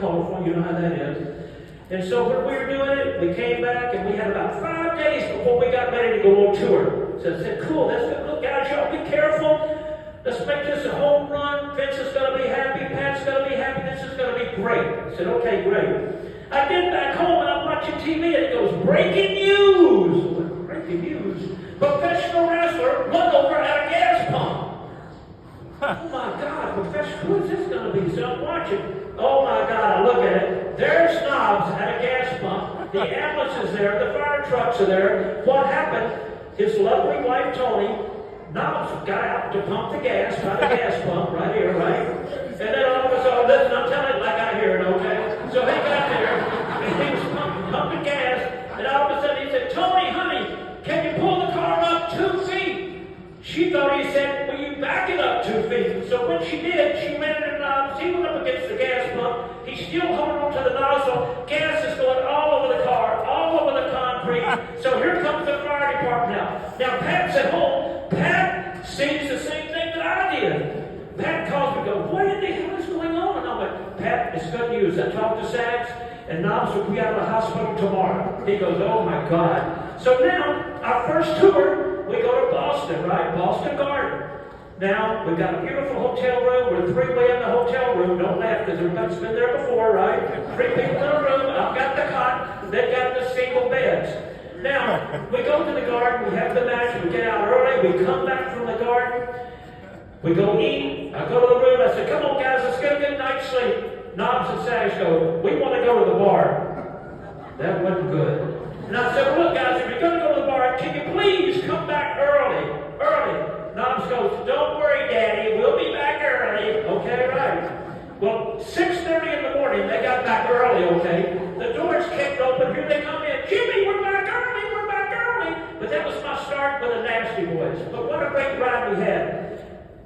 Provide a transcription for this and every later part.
colorful, you know how that is. And so when we were doing it, we came back and we had about 5 days before we got ready to go on tour. So I said, cool, that's good. Look, guys, y'all be careful. Let's make this a home run. Vince is going to be happy. Pat's going to be happy. This is going to be great. I said, okay, great. I get back home and I'm watching TV and it goes, breaking news. Breaking news. Professional wrestler run over at a gas pump. Oh my God, professional, who is this going to be? So I'm watching. Oh my God, I look at it. There's Knobs at a gas pump. The ambulance is there. The fire trucks are there. What happened? His lovely wife, Tony, Knobs got out to pump the gas by the gas pump right here, right? And then all of a sudden, listen, I'm telling it like I hear it, okay? So he got there, and he was pumping gas, and all of a sudden he said, Tony, honey, can you pull the car up 2 feet? She thought he said, will you back it up 2 feet? So when she did, she ran the knobs, he went up against the gas pump, he's still holding on to the nozzle, gas is going all over the car, all over the concrete. So here comes the fire department now. Now Pat's at home, Pat sees the same thing that I did. Pat calls me and goes, what in the hell is going on? And I went, Pat, it's good news. I talked to Sachs, and Knobs will be out of the hospital tomorrow. He goes, oh my God. So now, our first tour, we go to Boston, right? Boston Garden. Now, we've got a beautiful hotel room. We're 3-way in the hotel room. Don't laugh, because everybody's been there before, right? 3 people in a room. I've got the cot. They've got the single beds. Now, we go to the garden. We have the match. We get out early. We come back from the garden. We go eat. I go to the room. I said, come on, guys. Let's get a good night's sleep. Knobs and Sash go, we want to go to the bar. That wasn't good. And I said, well, look, guys, if you're going to go to the bar, can you please come back early? Early. Knobs goes, don't worry, Daddy. We'll be back early. Okay, right. Well, 6:30 in the morning, they got back early, okay? The doors kicked open. Here they come in. Jimmy, we're back early. We're back early. But that was my start with the Nasty Boys. But what a great ride we had.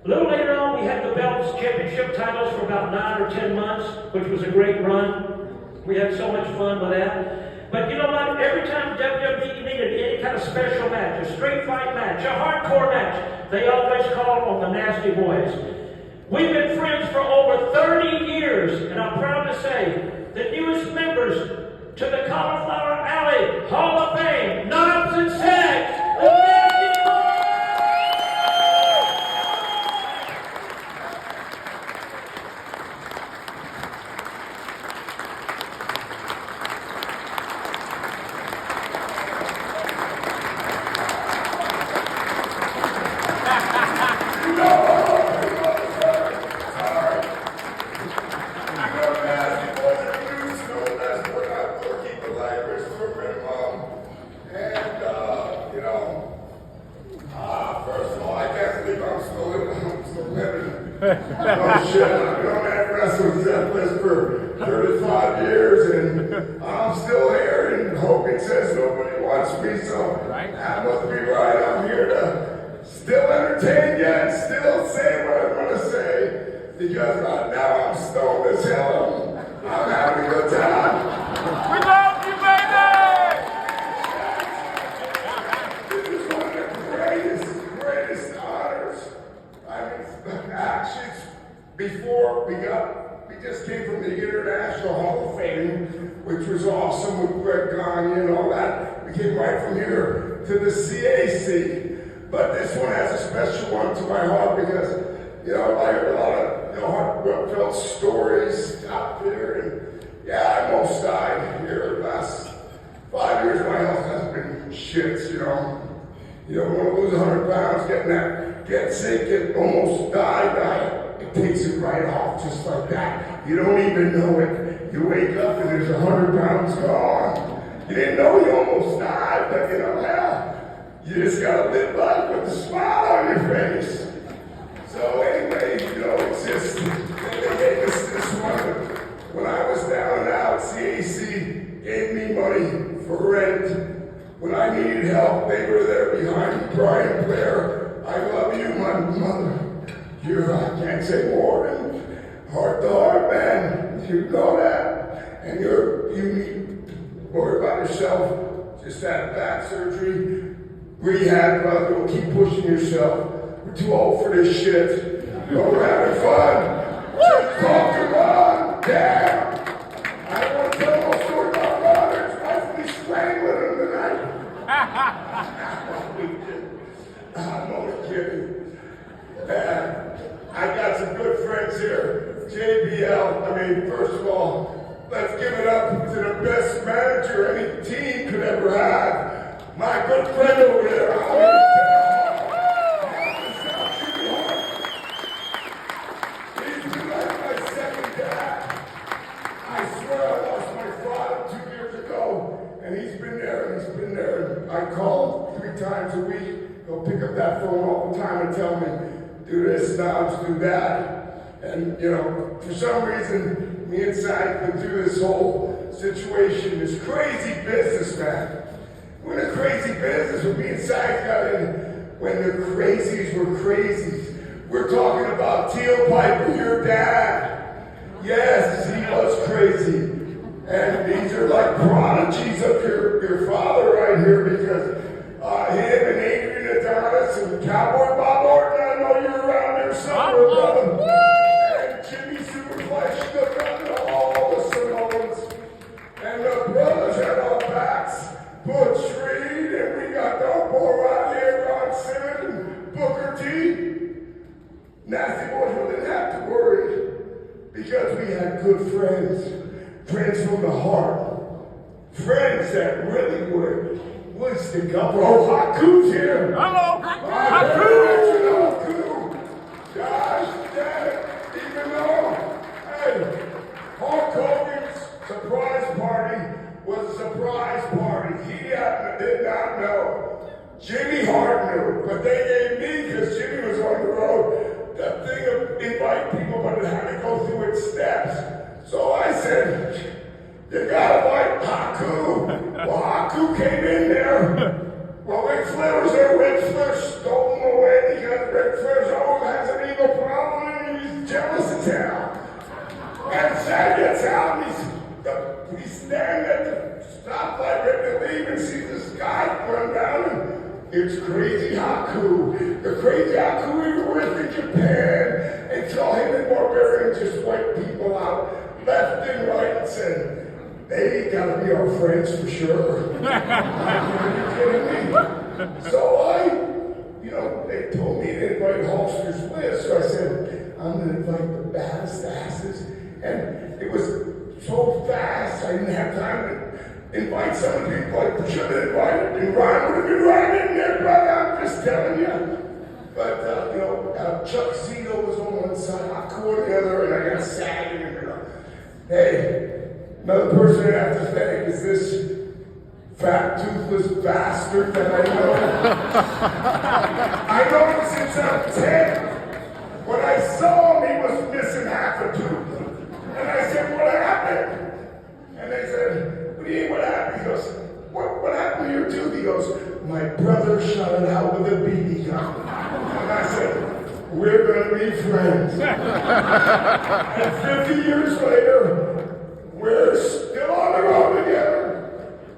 A little later on, we had the belts, championship titles for about 9 or 10 months, which was a great run. We had so much fun with that. But you know what? Every time WWE needed any kind of special match, a street fight match, a hardcore match, they always called on the Nasty Boys. We've been friends for over 30 years, and I'm proud to say the newest members to the Cauliflower Alley Hall of Fame, Knobs and Sags. Oh shit, I've been on that wrestling set list for 35 years and I'm still here and Hogan says nobody wants me, so I must be right. I'm here to still entertain you and still say what I want to say because right now I'm stoned as hell. I'm having a good time. We love you, baby! This is one of the greatest honors. I mean, actually, before we just came from the International Hall of Fame, which was awesome with Greg Gagne and all that. We came right from here to the CAC. But this one has a special one to my heart because, you know, I heard a lot of, heartfelt stories out there. And yeah, I almost died here the last 5 years. My health has been shit, you know. You don't want to lose 100 pounds, get sick, get almost die. It takes it right off just like that. You don't even know it. You wake up and there's 100 pounds gone. You didn't know you almost died, but you know, hell, you just gotta live life with a smile on your face. So anyway, you know, it's just, they gave us this one. When I was down and out, CAC gave me money for rent. When I needed help, they were there behind me. Brian Blair, I love you, my mother. I can't say more than heart to heart, man. You know that. And you need worry about yourself. Just had back surgery. Rehab, brother. Don't keep pushing yourself. We're too old for this shit. We're having fun. Just talk to run. Yeah. JBL, I mean, first of all, let's give it up to the best manager any team could ever have. My good friend over there. He's been like my second dad. I swear I lost my father 2 years ago, and he's been there. I call him 3 times a week. He'll pick up that phone all the time and tell me, do this, now do that. And, you know, for some reason, me and Zach went through this whole situation, this crazy business, man. We're in a crazy business when me and Zach got in, when the crazies were crazies. We're talking about Teal Piper, your dad. Yes, he was crazy. And these are like prodigies of your father right here, because him and Adrian Adonis and Cowboy Bob Orton, I know you're around there somewhere, brother. And Jimmy Superflesh, the brother, all the Samoans. And the brothers had our backs. Butch Reed, and we got the boy right here, Ron Simmons and Booker T. Nasty boys, we didn't have to worry, because we had good friends from the heart, friends that really would stick up. Oh, Haku's here. Hello. Haku. Gosh, damn it. Even though, hey, Hulk Hogan's surprise party was a surprise party. He did not know. Jimmy Hart knew, but they gave me, because Jimmy was on the road, that thing of invite people, but it had to go through its steps. So I said, you gotta invite Haku. Well, Haku came in there. Well, Ric Flair was there. Ric Flair stole him away because Ric Flair always has an ego problem and he's jealous of town. And Zach gets out and he's standing at the stoplight ready to leave and sees this guy run down, and it's Crazy Haku. The Crazy Haku we were with in Japan, and saw him and Barbarian just wipe people out left and right and said, they gotta be our friends for sure. Are you kidding me? So they told me to invite Holster's list, so I said, I'm gonna invite the baddest asses, and it was so fast, I didn't have time to invite some of the people I should have invited, and Ryan would have been right in there, brother, I'm just telling you. But, Chuck Zito was on one side, Haku on the other, and I got Sagan, hey, another person I have to thank is this fat, toothless bastard that I know. I know him since I'm 10. When I saw him, he was missing half a tooth. And I said, what happened? And they said, what do you mean, what happened? He goes, what happened to your tooth? He goes, my brother shot it out with a BB gun. And I said, we're going to be friends. And 50 years later, we're still on the road together.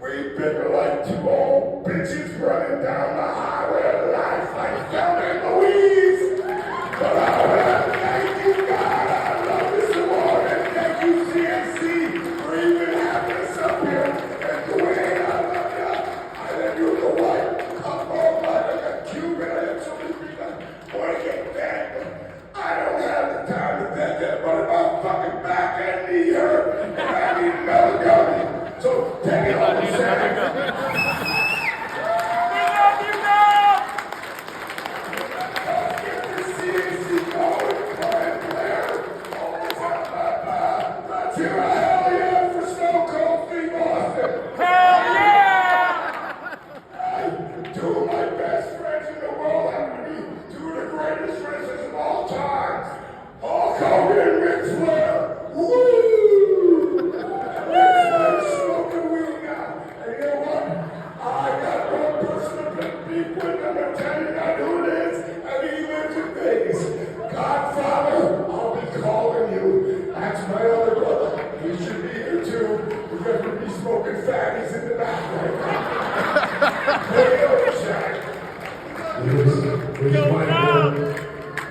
We bicker like two old bitches running down the highway of life like Thelma and Louise. But I want to thank you, God. I love you so much. And thank you, CNC, for even having us up here. And Dwayne, I love you. I love you, the white couple, like a Cuban. I have so many people I want to get back. I don't have the time to thank everybody about fucking back and knee hurt. And I need another gun. So take it on, Sam.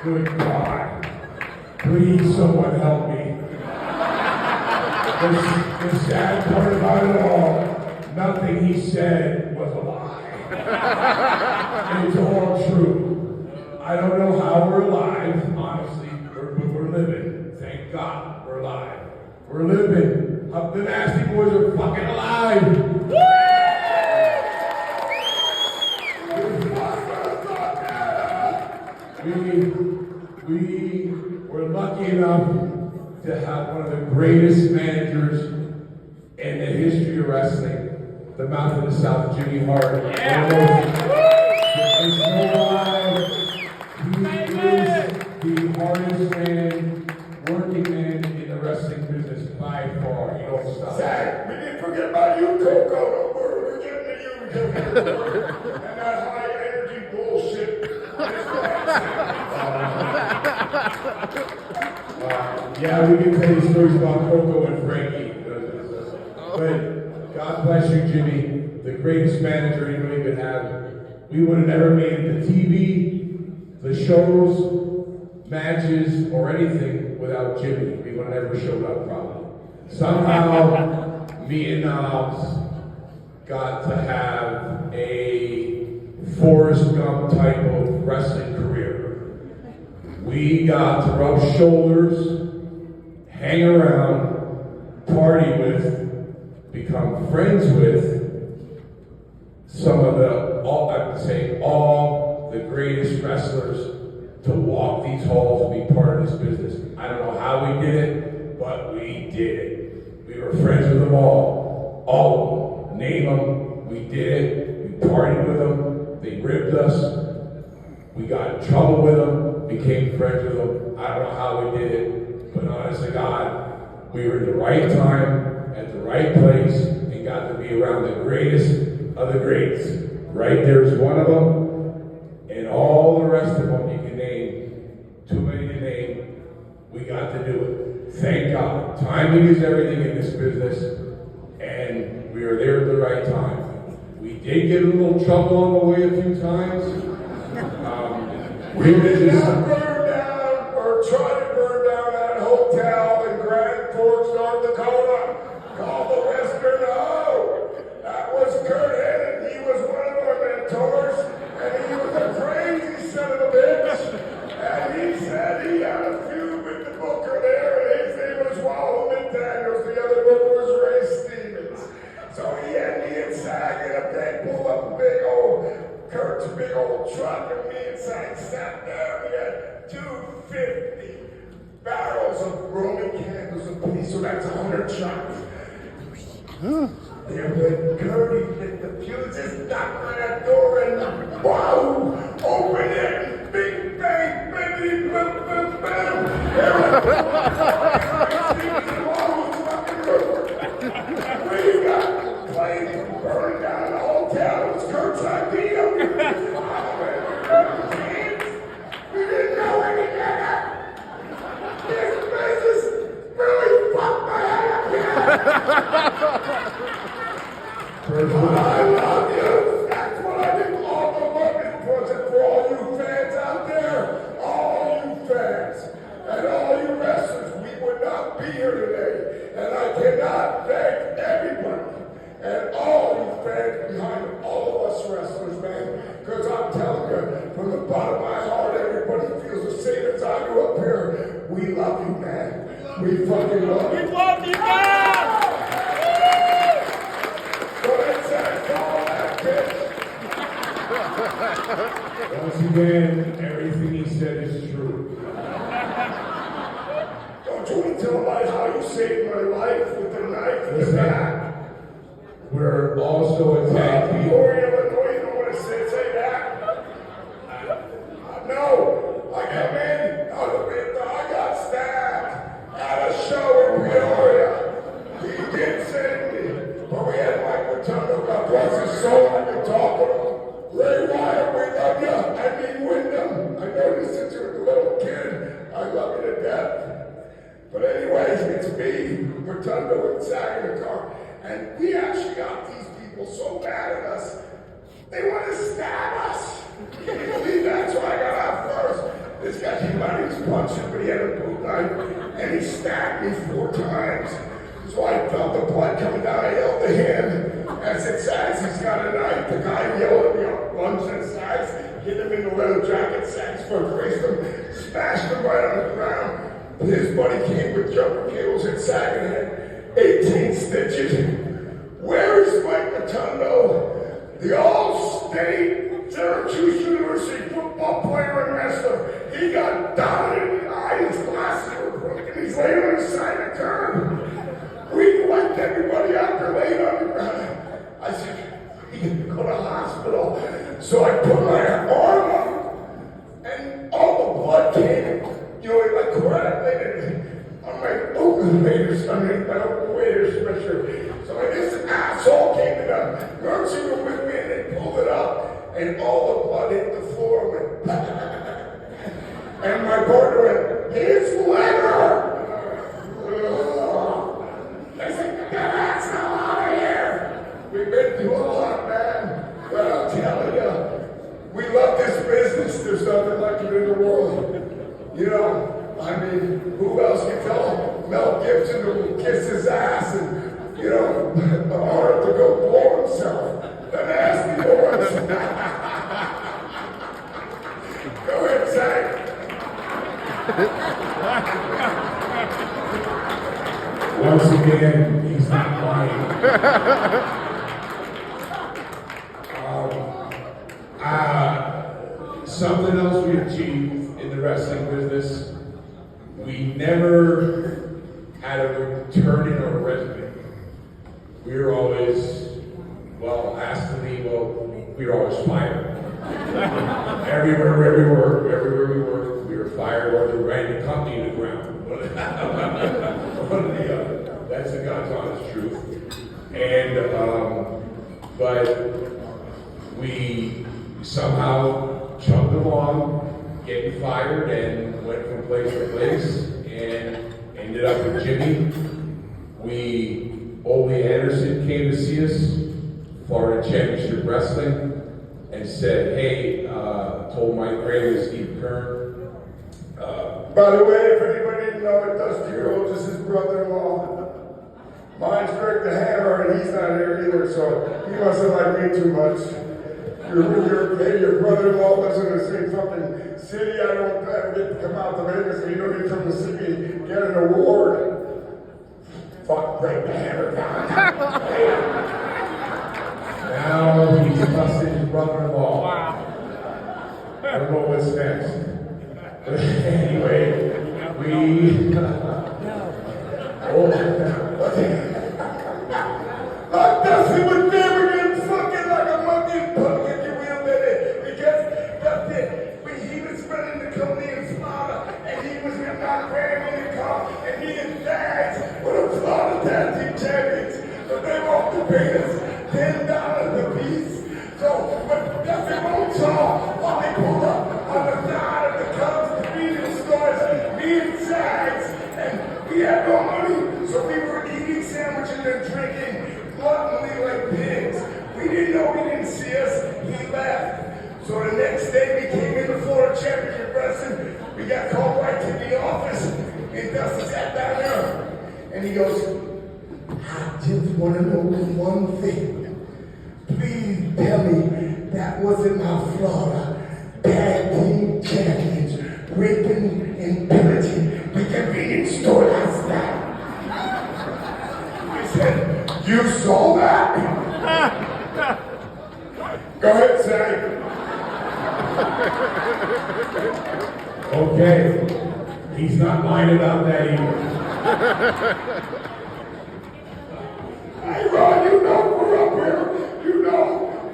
Good God. Please, someone help me. The sad part about it all, nothing he said was a lie. It's all true. I don't know how we're alive, honestly, but we're living. Thank God, we're alive. We're living. The Nasty Boys are fucking alive. We were lucky enough to have one of the greatest managers in the history of wrestling, the Mouth of the South, Jimmy Hart. There's no lie. He is the hardest man, working man in the wrestling business by far. You don't stop. Zach, we didn't forget about you, Coco. Don't worry, we're getting to you. And that high energy bullshit. Yeah, we can tell you stories about Coco and Frankie. But God bless you, Jimmy, the greatest manager anybody could have. We would have never made it to TV, the shows, matches, or anything without Jimmy. We would have never showed up, probably. Somehow, me and Knobs got to have a Forrest Gump type of wrestling career. We got to rub shoulders, hang around, party with, become friends with some of all the greatest wrestlers to walk these halls and be part of this business. I don't know how we did it, but we did it. We were friends with them all of them. Name them, we did it. We partied with them, they ribbed us. We got in trouble with them, became friends with them. I don't know how we did it, but honest to God, we were in the right time, at the right place, and got to be around the greatest of the greats. Right there's one of them, and all the rest of them you can name, too many to name. We got to do it. Thank God. Timing is everything in this business, and we were there at the right time. We did get a little trouble on the way a few times. We did not burn down or try to burn down that hotel in Grand Forks, North Dakota, called the Western O. That was Kurt Hennig. He was one of our mentors, and he was a crazy son of a bitch. And he said he had a feud with the booker there, and his name was Wallow McDaniels. The other booker was Ray Stevens. So he had me and Sag in a big, pulled up a big old Kurt's big old truck, and me and Sag sat there. We had 250 barrels of Roman candles apiece, so that's 100 shots. There went Curdy, lit the fuses, knocked on that door, and wow, open it, big bang, bippity, boom, boom, boom. We got planes burning down the hotel. It was Kurt's idea. We didn't know any better. This business really fucked my head up. I love you. That's what I did. All the love wasn't for all you fans out there, all you fans, and all you wrestlers. We would not be here today, and I cannot thank everybody and all you fans behind all of us wrestlers, man. Because I'm telling you, from the bottom of my heart, everybody feels the same as I do up here. We love you, man. We fucking love you. We love you, man! Once again, everything he said is true. Don't you want to tell about how you saved my life with the knife in the back? We're also a tag team. Illinois, you don't want to say that? No. I come in, I got stabbed at a show in Peoria. He did send me, but we had Mike Rotundo, God bless his soul, I could talk to him. Ray Wyatt, we love you. I mean, Wyndham. I know you since you were a little kid. I love you to death. But anyways, it's me, Rotundo, and Zach in the car. And we actually got these people so mad at us, they want to stab us. Can you believe that? So I got out first. This guy came out, he was punching, but he had a boot knife, and he stabbed me 4 times. So I felt the blood coming down. I held the hand. As it says, he's got a knife. The guy yelled at me, lunged at Sags, hit him in the leather jacket. Sags first raced him, smashed him right on the ground. His buddy came with jumper cables and sagging it, 18 stitches. Where is Mike Rotundo, the all-state Syracuse University football player and wrestler? He got dotted in the eye, his glasses were broken, he's laying on the side of the curb. We wiped everybody out there laying on the ground. I said, you can go to the hospital. So I put my arm up, and all the blood came, like coagulated on my open waders, underneath my open waders sweatshirt. So this asshole came to the emergency room with me, and they pulled it up, and all the blood hit the floor and went, and my partner went, it's liver! I said, get that asshole out of here! We've been through a lot, man. But I'll tell you, we love this business. There's nothing like it in the world. I mean, who else can tell Mel Gibson to kiss his ass and, Arnold to go blow himself? The nasty boys. Go ahead, Zach. Once again, he's not lying. Something else we achieved in the wrestling business, we never had a returning or a resident. We were always, asked to leave, we were always fired. Everywhere we worked, we were fired or they ran the company to the ground. One or the other. That's the God's honest truth. And, but we somehow chugged along, getting fired, and went from place to place, and ended up with Jimmy. Ole Anderson came to see us, Florida Championship Wrestling, and said, hey, told Mike Gray and Steve Kern. By the way, if anybody didn't know it, Dusty Rhodes is his brother-in-law. Mine's Greg the Hammer, and he's not here either, so he mustn't like me too much. Your brother-in-law lives in the same fucking city. I don't ever get to come out to Vegas, and you don't get from the city get an award. Fuck Greg the Hammer down. Now he's busting his brother-in-law. Wow. I don't know what's next. But anyway, Dusty would never get fucking like a monkey and pumpkin you will, baby. Because Dusty, he was running the company in Florida, and he was with my grandma in the car, and he and Dads were the Florida Tag Team Champions. But they won't to pay us $10 a piece. So when Dusty Rhodes saw while they pulled up on the side of the Cubs convenience stores, me and Zags, and we had no money, so we were eating sandwiches and drinking gluttonly like pigs. We didn't know he didn't see us. He left. So the next day we came in the Florida Championship Wrestling. We got called right to the office, and Dusty sat down there, and he goes, I just want to know one thing. Please tell me that wasn't my Florida Tag Team Champions raping and pillaging the convenience store last night. I said, you saw that? Go ahead, Zach. Okay, he's not lying about that either. Hey, Ron, you know we're up here. You know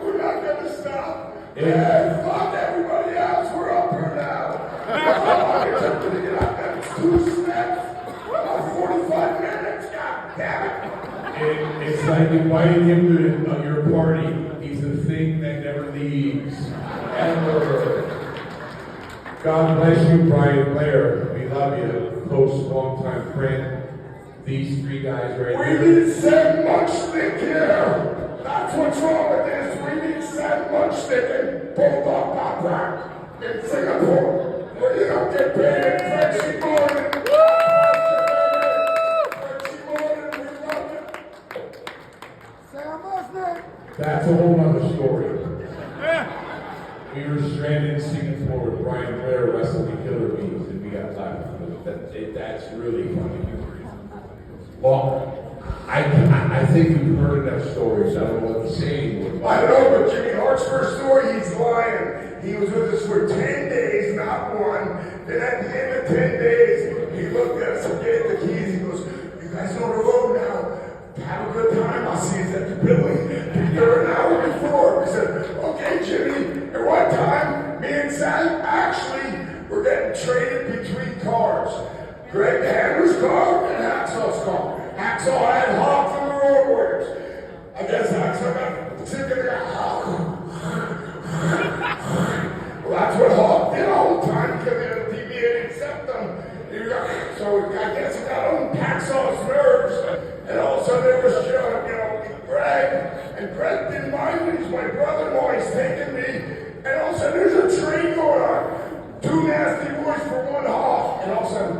we're not going to stop. Yeah, fuck everybody else. We're up here now. That's how long it took me to get out there. It's 2 steps. About 45 minutes. God damn it. It's like inviting him to your party. He's a thing that never leaves. Ever. God bless you, Brian Blair. We love you. Close, long-time friend. These 3 guys right here. We need Sam Munchnick here. That's what's wrong with this. We need Sam Munchnick and Bulldog Pop in Singapore, where you don't get paid in Frenchie morning. Frenchie morning, we love it. Sam Munchnick. That's a whole other story. We were stranded in Singapore with Brian Blair wrestling the Killer Bees, and we got time. That's really funny. Well, I think you've heard enough stories. I don't know what the saying was. I don't know, but Jimmy Hart's first story, he's lying. He was with us for 10 days, not one. Then at the end of 10 days, he looked at us and gave the keys. He goes, "You guys know the road now. Have a good time. I'll see you at the building." You're an hour before. We said, "Okay, Jimmy." At one time, me and Sam actually were getting traded between cars. Greg Hammer's car and Hacksaw's car. Hacksaw had Hawk from the Road Warriors. I guess Hacksaw got sick of the Haku. Well, that's what Hawk did all the time because the TV didn't accept them. So I guess he got on Hacksaw's nerves. And all of a sudden there was, Greg. And Greg didn't mind it. He's my brother-in-law. He's taking me. And all of a sudden there's a train going on. Two nasty boys for one Hawk. And all of a sudden,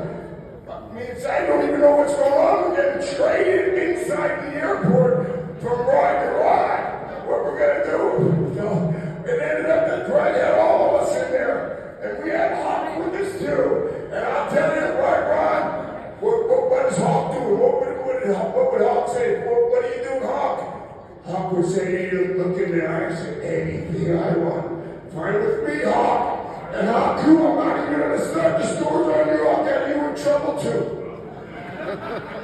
I don't even know what's going on. We're getting traded inside the airport from ride to ride. What we're going to do? It ended up that Greg had all of us in there. And we had Hawk with us too. And I'll tell you, right, Ron, what is Hawk doing? What would Hawk say? What are you doing, Hawk? Hawk would say, he'd look in the eye and say, "Anything I want. Fine with me, Hawk. And Haku, I'm not even going to start the stores on you. I'll get you in trouble too.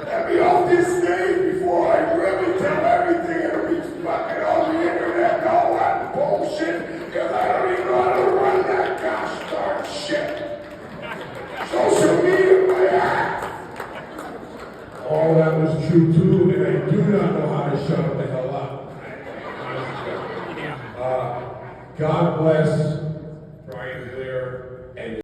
Let me off this stage before I really tell everything and be fucking on the internet and all that bullshit, because I don't even know how to run that gosh darn shit. Social media, my ass." All that was true too, and I do not know how to shut the hell up. God bless Brian Blair and